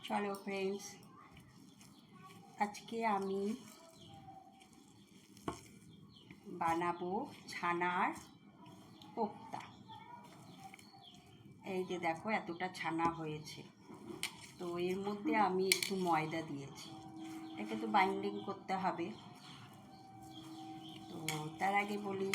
চলো ফ্রেন্ডস, আজকে আমি বানাবো ছানার কোপ্তা। এই যে দেখো এতটা ছানা হয়েছে। তো এর মধ্যে আমি একটু ময়দা দিয়েছি, একে তো বাইন্ডিং করতে হবে। তো তার আগে বলি,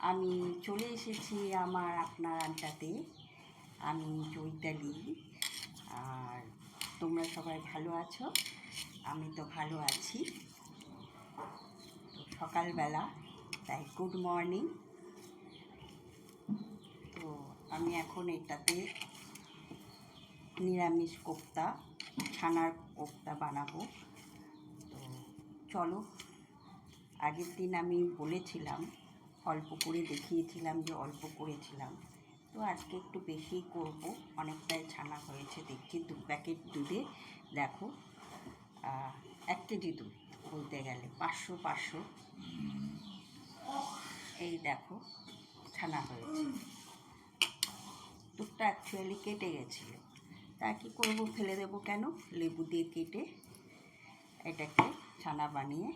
আমি চলে এসেছি আমার আপনার আড্ডাতে। আমি চৈতালি, আর তোমরা সবাই ভালো আছো? আমি তো ভালো আছি। তো সকালবেলা, তাই গুড মর্নিং। তো আমি এখন এটাতে নিরামিষ কোপ্তা, ছানার কোপ্তা বানাবো। তো চলো, আগের দিন আমি বলেছিলাম, অল্প করে দেখিয়েছিলাম যে অল্প করেছিলাম। তো আজকে একটু বেশি করব, অনেকটাই ছানা হয়েছে। দেখছি 2 প্যাকেট দুধে, দেখো 1 কেজি দুধ বলতে গেলে 500 এই দেখো ছানা হয়েছে। দুধটা অ্যাকচুয়ালি কেটে গেছিলো, তা কী করবো, ফেলে দেবো কেন, লেবু দিয়ে কেটে এটাকে ছানা বানিয়ে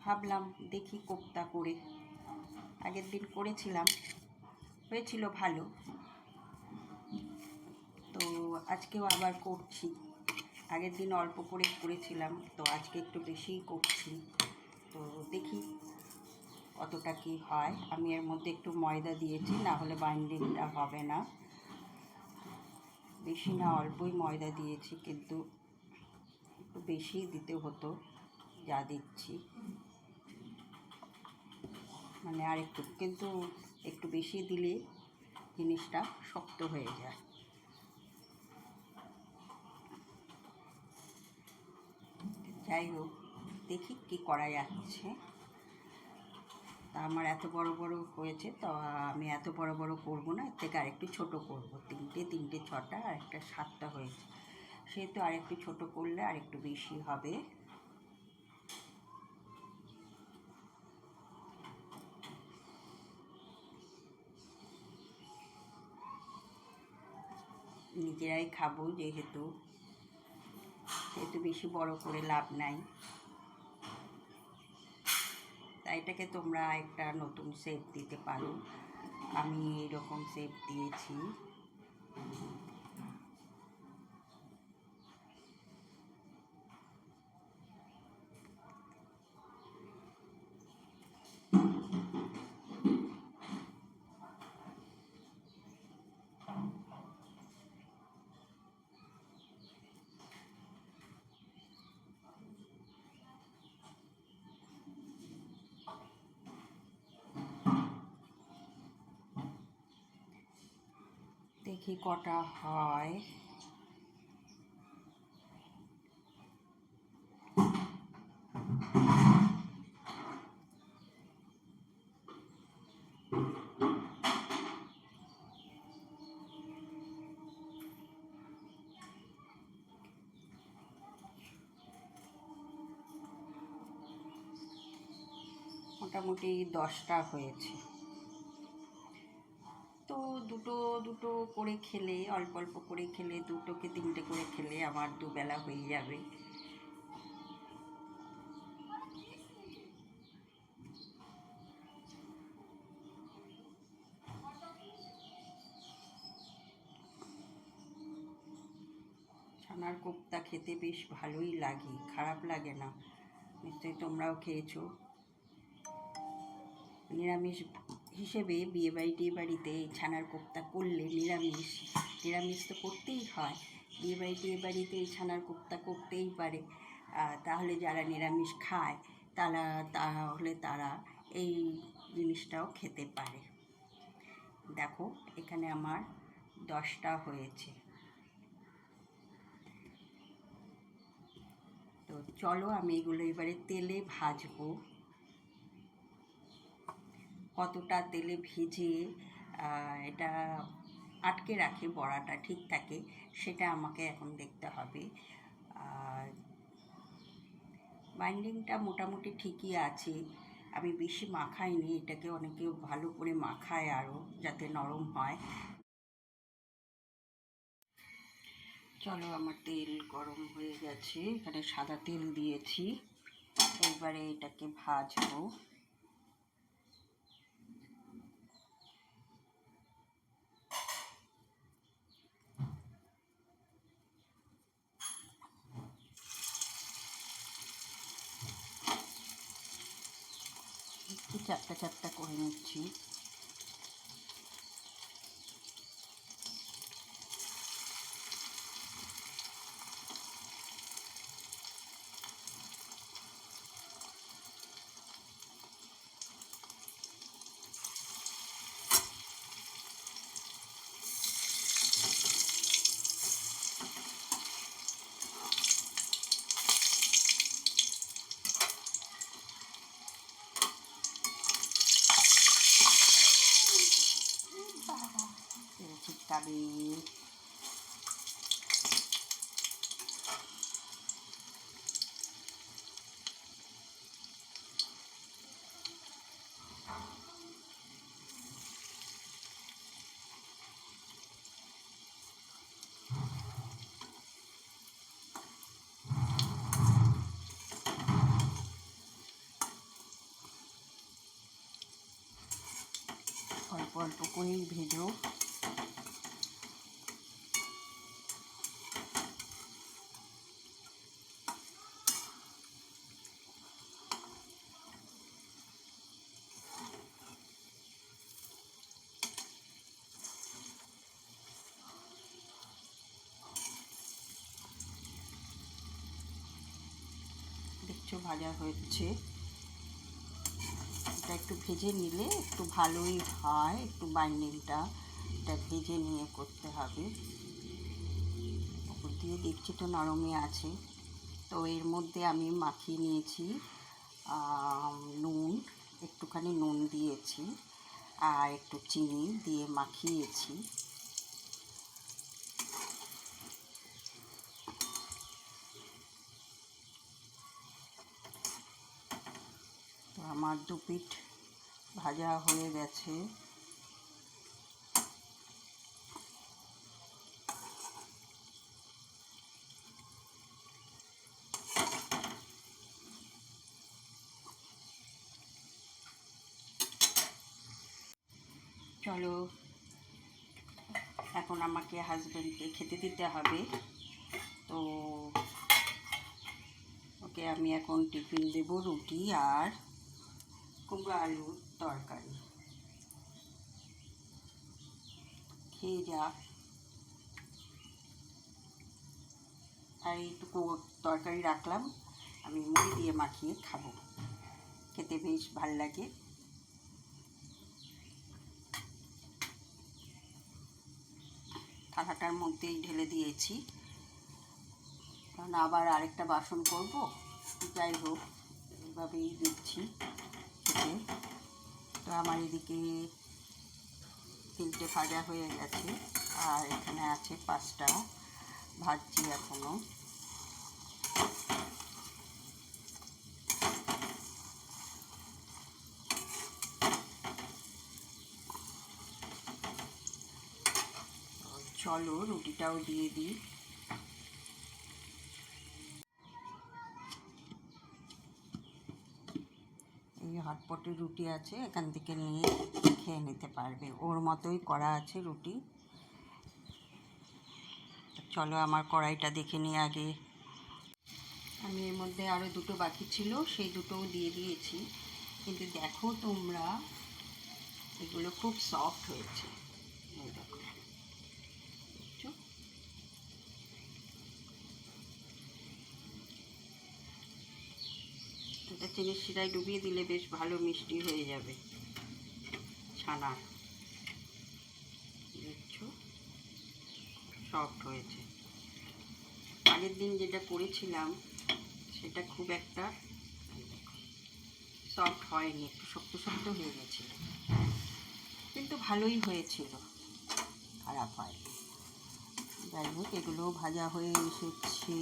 ভাবলাম দেখি কোপ্তা করে। আগের দিন করেছিলাম, হয়েছিল ভালো। তো আজকেও আবার করছি। আগের দিন অল্প করে করেছিলাম, তো আজকে একটু বেশিই করছি। তো দেখি কতটা কি হয়। আমি এর মধ্যে একটু ময়দা দিয়েছি, না হলে বাইন্ডিংটা হবে না। বেশি না, অল্পই ময়দা দিয়েছি, কিন্তু একটু বেশিই দিতে হতো যা দিচ্ছি। মানে আর একটু, কিন্তু একটু বেশি দিলে জিনিসটা শক্ত হয়ে যায়। যাই হোক, দেখি কি করা যাচ্ছে। তা আমার এত বড় বড় হয়েছে, তো আমি এত বড় বড় করবো না, এর থেকে আরেকটু ছোটো করবো। তিনটে 6টা আর একটা 7টা হয়েছে, সেহেতু আরেকটু ছোটো করলে আরেকটু বেশি হবে। নিজেরাই খাবো যেহেতু বেশি বড় করে লাভ নাই। তাই এটাকে তোমরা একটা নতুন শেপ দিতে পারো। আমি এরকম শেপ দিয়েছি। দেখি কটা হয়। মোটামুটি 10টা হয়েছে। তো দুটো দুটো করে খেলে, অল্প অল্প করে খেলে, 2টোকে 3টে করে খেলে আমার দুবেলা হয়ে যাবে। ছানার কোপ্তা খেতে বেশ ভালোই লাগে, খারাপ লাগে না। নিশ্চয়ই তোমরাও খেয়েছো। নিরামিষ হিসেবে বিয়েবাড়িতে এই ছানার কোপ্তা করলে, নিরামিষ তো করতেই হয়, বিয়েবাড়িতে এই ছানার কোপ্তা করতেই পারে। তাহলে যারা নিরামিষ খায় তারা এই জিনিসটাও খেতে পারে। দেখো এখানে আমার 10টা হয়েছে। তো চলো, আমি এগুলো এবারে তেলে ভাজবো। কতটা তেলে ভেজে এটা আটকে রাখে, বড়াটা ঠিক থাকে, সেটা আমাকে এখন দেখতে হবে। আর বাইন্ডিংটা মোটামুটি ঠিকই আছে। আমি বেশি মাখাইনি এটাকে, অনেকে ভালো করে মাখায় আরও যাতে নরম হয়। চলো, আমার তেল গরম হয়ে গেছে, এখানে সাদা তেল দিয়েছি। এবারে এটাকে ভাজবো। একটু চাপটা চাপটা করে নিচ্ছি। চিটকাবে। অল্প অল্প করেই ভেজো। দেখছো ভাজা হচ্ছে। এটা একটু ভেজে নিলে একটু ভালোই হয়, একটু বাইন্ডিংটা এটা ভেজে নিয়ে করতে হবে। ওপর দিয়ে দেখছি তো নরমই আছে। তো এর মধ্যে আমি মাখিয়ে নিয়েছি নুন, একটুখানি নুন দিয়েছি আর একটু চিনি দিয়ে মাখিয়েছি। তো আমার দু পিঠ ভাজা হয়ে গেছে। চলো, এখন আমাকে হাজব্যান্ডকে খেতে দিতে হবে। তো ওকে আমি এখন টিফিন দেবো, রুটি আর কুমড়ো আলুর তরকারি। খেয়ে যা। আর এইটুকু তরকারি রাখলাম, আমি মুড়ি দিয়ে মাখিয়ে খাবো, খেতে বেশ ভাল লাগে। থালাটার মধ্যেই ঢেলে দিয়েছি, কারণ আবার আরেকটা বাসন করব। যাই হোক, এইভাবেই দিচ্ছি খেতে। তো আমার এদিকে 3টে ভাজা হয়ে গেছে, আর এখানে আছে 5টা ভাজছি এখনও। চলো, রুটিটাও দিয়ে দিই। এই হটপটে রুটি আছে, এখান থেকে নিয়ে খেয়ে নিতে পারবে, ওর মতোই করা আছে রুটি। চলো, আমার কড়াইটা দেখে নিই আগে। আমি এর মধ্যে আরও 2টো বাকি ছিল, সেই 2টোও দিয়ে দিয়েছি। কিন্তু দেখো তোমরা, এগুলো খুব সফট হয়েছে। দেখো, দেখছো? এটা চিনির শিরায় ডুবিয়ে দিলে বেশ ভালো মিষ্টি হয়ে যাবে ছানা। দেখছো, সফট হয়েছে। আগের দিন যেটা করেছিলাম সেটা খুব একটা সফট হয়নি, একটু শক্ত শক্ত হয়ে গেছিল, কিন্তু ভালোই হয়েছিল, খারাপ হয়নি। যাই হোক, এগুলোও ভাজা হয়ে এসেছে।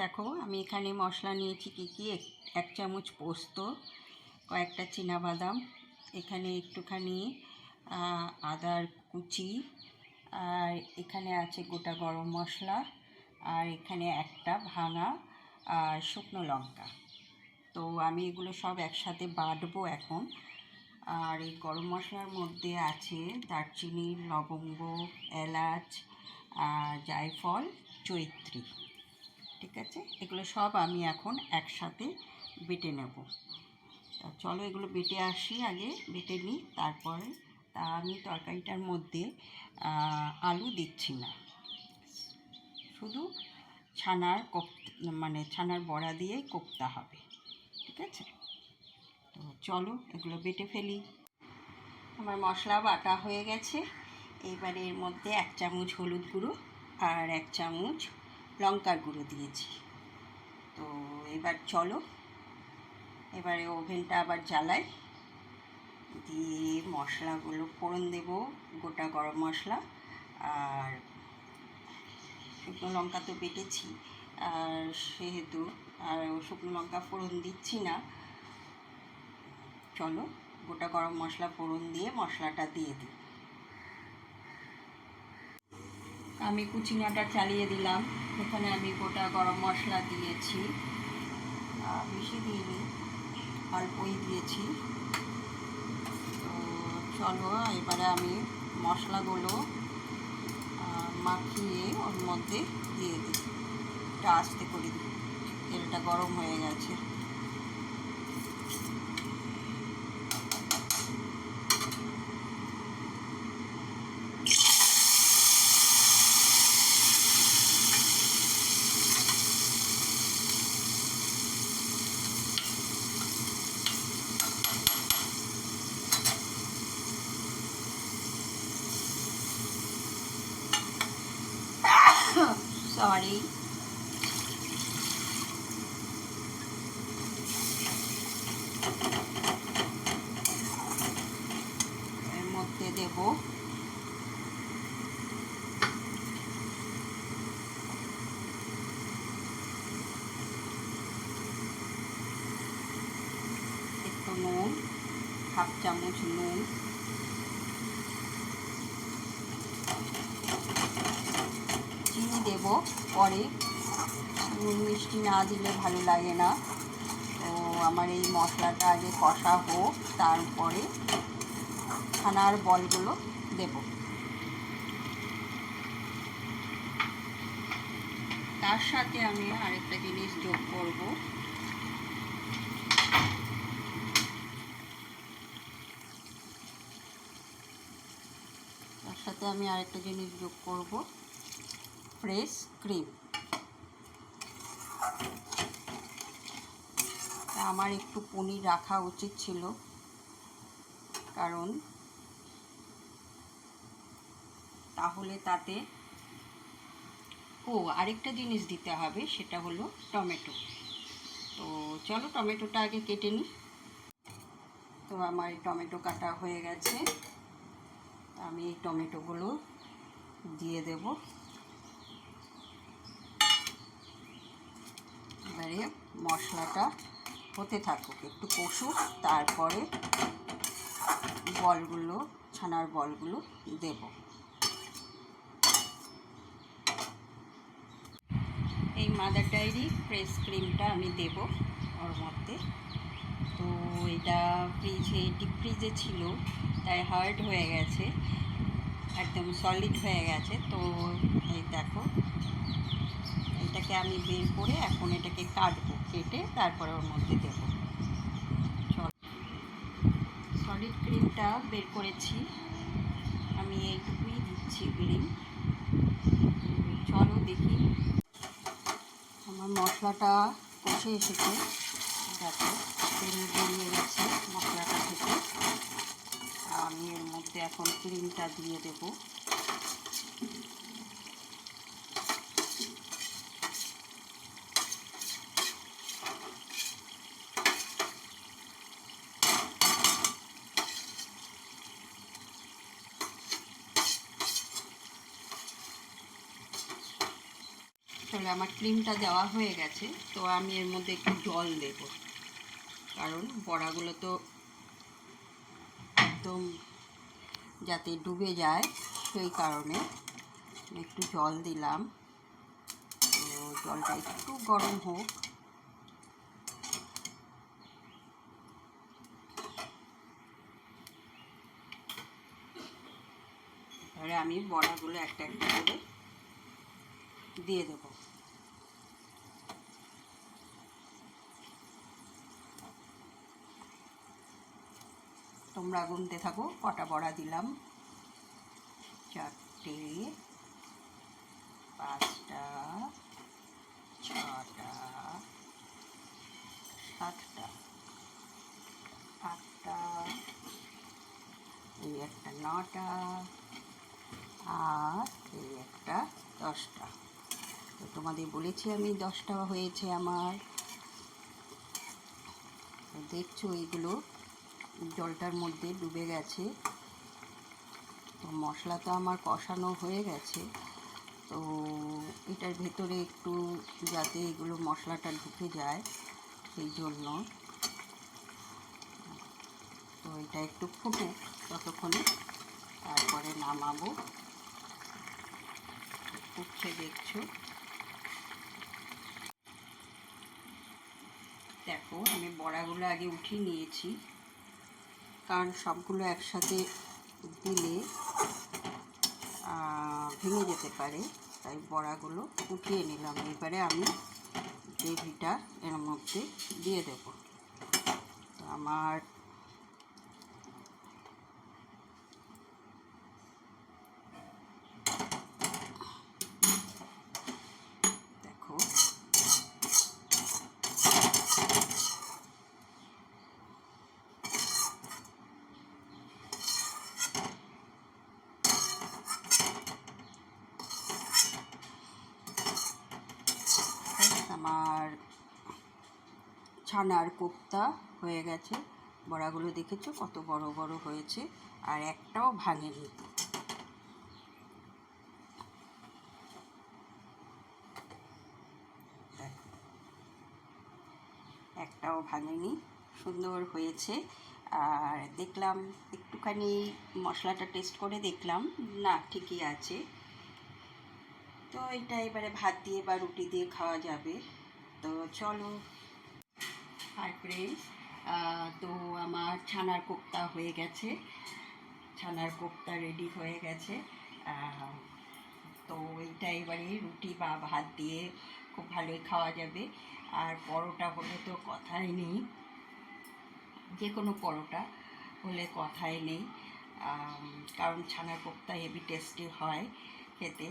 দেখো আমি এখানে মশলা নিয়েছি কী কী, 1 চামচ পোস্ত, কয়েকটা চিনাবাদাম, এখানে একটুখানি আদার কুচি, আর এখানে আছে গোটা গরম মশলা, আর এখানে একটা ভাঙা শুকনো লঙ্কা। তো আমি এগুলো সব একসাথে বাটবো এখন। আর এই গরম মশলার মধ্যে আছে দারচিনি, লবঙ্গ, এলাচ, জায়ফল, জয়িত্রী। ঠিক আছে, এগুলো সব আমি এখন একসাথে বেটে নেব। তা চলো এগুলো বেটে আসি, আগে বেটে নিই, তারপরে আমি তরকারিটার মধ্যে আলু দিচ্ছি না, শুধু ছানার ছানার বড়া দিয়ে কোপ্তা হবে। ঠিক আছে, তো চলো এগুলো বেটে ফেলি। আমার মশলা বাটা হয়ে গেছে। এবারে এর মধ্যে 1 চামচ হলুদ গুঁড়ো আর 1 চামচ লঙ্কার গুঁড়ো দিয়েছি। তো এবার চলো এবারে ওভেনটা আবার জ্বালাই, দিয়ে মশলাগুলো ফোড়ন দেব, গোটা গরম মশলা আর শুকনো লঙ্কা তো বেটেছি, আর সেহেতু আর শুকনো লঙ্কা ফোড়ন দিচ্ছি না। চলো গোটা গরম মশলা ফোড়ন দিয়ে মশলাটা দিয়ে দিই। আমি কুচিনাটা চালিয়ে দিলাম, এখানে আমি গোটা গরম মশলা দিয়েছি, বেশি দিইনি, অল্পই দিয়েছি। তো চলো এবারে আমি মশলাগুলো মাখিয়ে ওর মধ্যে দিয়ে দিই, একটু আস্তে করে দিই, তেলটা গরম হয়ে গেছে। সরি, এর মধ্যে দেব একটু নুন, 1/2 চামচ নুন, চিনি দেব পরে, নুন মিষ্টি না দিলে ভালো লাগে না। তো আমার এই মশলাটা আগে কষা হোক, তারপরে ছানার বলগুলো দেব। তার সাথে আমি আরেকটা জিনিস যোগ করব, ফ্রেশ ক্রিম। আমার একটু পনির রাখা উচিত ছিল, কারণ তাহলে তাতে আরেকটা জিনিস দিতে হবে, সেটা হলো টমেটো। তো চলো টমেটোটা আগে কেটে নিই। তো আমার টমেটো কাটা হয়ে গেছে, আমি এই টমেটোগুলো দিয়ে দেব। এবারে মশলাটা হতে থাকুক, একটু কষুক, তারপরে বলগুলো, ছানার বলগুলো দেব। এই মাদার ডায়েরি ফ্রেশ ক্রিমটা আমি দেব ওর মধ্যে। তো এটা ডিপ ফ্রিজে ছিল, তাই হার্ড হয়ে গেছে, একদম সলিড হয়ে গেছে। তো এই দেখো, এটাকে আমি বের করে এখন এটাকে কাটবো, কেটে তারপরে ওর মধ্যে দেব। সলিড ক্রিমটা বের করেছি, আমি এইটুকুই দিচ্ছি ক্রিম। চলো দেখি, আমার মশলাটা কষে এসেছে, দেখো তেল বেরিয়ে গেছে মশলাটা থেকে। আমি এর মধ্যে এখন ক্রিমটা দিয়ে দেব। চলো, আমার ক্রিমটা দেওয়া হয়ে গেছে, তো আমি এর মধ্যে একটু জল দেব, কারণ বড়াগুলো তো একদম যাতে ডুবে যায় সেই কারণে একটু জল দিলাম। তো জলটা একটু গরম হোক। এবারে আমি বড়াগুলো একটা একটা করে দিয়ে দেবো। তোমরা গুনতে থাকো কটা বড়া দিলাম। 4টে, 5টা, 6টা, 7টা, 8টা, এই একটা 9টা, আর এই একটা 10টা। তো তোমাদের বলেছি আমি 10টা হয়েছে আমার। দেখছো এইগুলো জলটার মধ্যে ডুবে গেছে। তো মশলা তো আমার কষানো হয়ে গেছে, তো এটার ভেতরে একটু যাতে এগুলো মশলাটা ঢুকে যায় সেই জন্য। তো এটা একটু ফুটুক ততক্ষণে, তারপরে নামাবো। ফুটছে দেখছো। দেখো, আমি বড়াগুলো আগে উঠিয়ে নিয়েছি, কারণ সবগুলো একসাথে দিলে ভেঙে যেতে পারে, তাই বড়াগুলো উঠিয়ে নিলাম। এবারে আমি গ্রেভিটা এর মধ্যে দিয়ে দেব। তো আমার দেখো, আমার ছানার কোপ্তা হয়ে গেছে। বড়াগুলো দেখেছো কত বড় বড় হয়েছে, আর একটাও ভাঙেনি। একটাও ভাঙেনি, সুন্দর হয়েছে। আর দেখলাম একটুখানি মশলাটা টেস্ট করে দেখলাম, না ঠিকই আছে। তো এটা এবারে ভাত দিয়ে বা রুটি দিয়ে খাওয়া যাবে। তো চলো। হাই ফ্রেন্ডস, তো আমার ছানার কোপ্তা হয়ে গেছে। ছানার কোপ্তা রেডি হয়ে গেছে। তো এইটা এবারে রুটি বা ভাত দিয়ে খুব ভালোই খাওয়া যাবে। আর পরোটা হলে তো কথাই নেই, যে কোনো পরোটা হলে কথাই নেই। কারণ ছানার কোপ্তা হেভি টেস্টি হয় খেতে।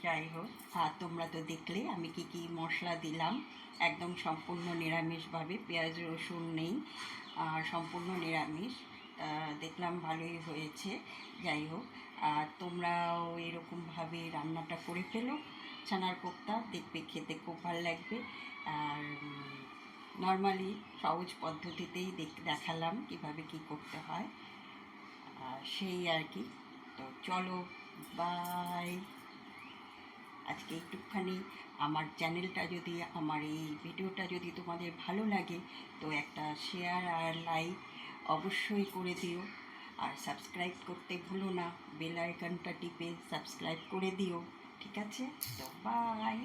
যাই হোক, আর তোমরা তো দেখলে আমি কি কি মশলা দিলাম। একদম সম্পূর্ণ নিরামিষভাবে, পেঁয়াজ রসুন নেই, সম্পূর্ণ নিরামিষ। দেখলাম ভালোই হয়েছে। যাই হোক, আর তোমরাও এরকমভাবে রান্নাটা করে ফেলো ছানার কোপ্তা, দেখবে খেতে খুব ভালো লাগবে। আর নর্মালি সহজ পদ্ধতিতেই দেখালাম কিভাবে কি করতে হয়, সেই আর কি। তো চলো, বাই। আজকে একটুখানি আমার চ্যানেলটা যদি, আমার এই ভিডিওটা যদি তোমাদের ভালো লাগে, তো একটা শেয়ার আর লাইক অবশ্যই করে দিও। আর সাবস্ক্রাইব করতে ভুলো না, বেল আইকনটা টিপে সাবস্ক্রাইব করে দিও। ঠিক আছে? তো বাই।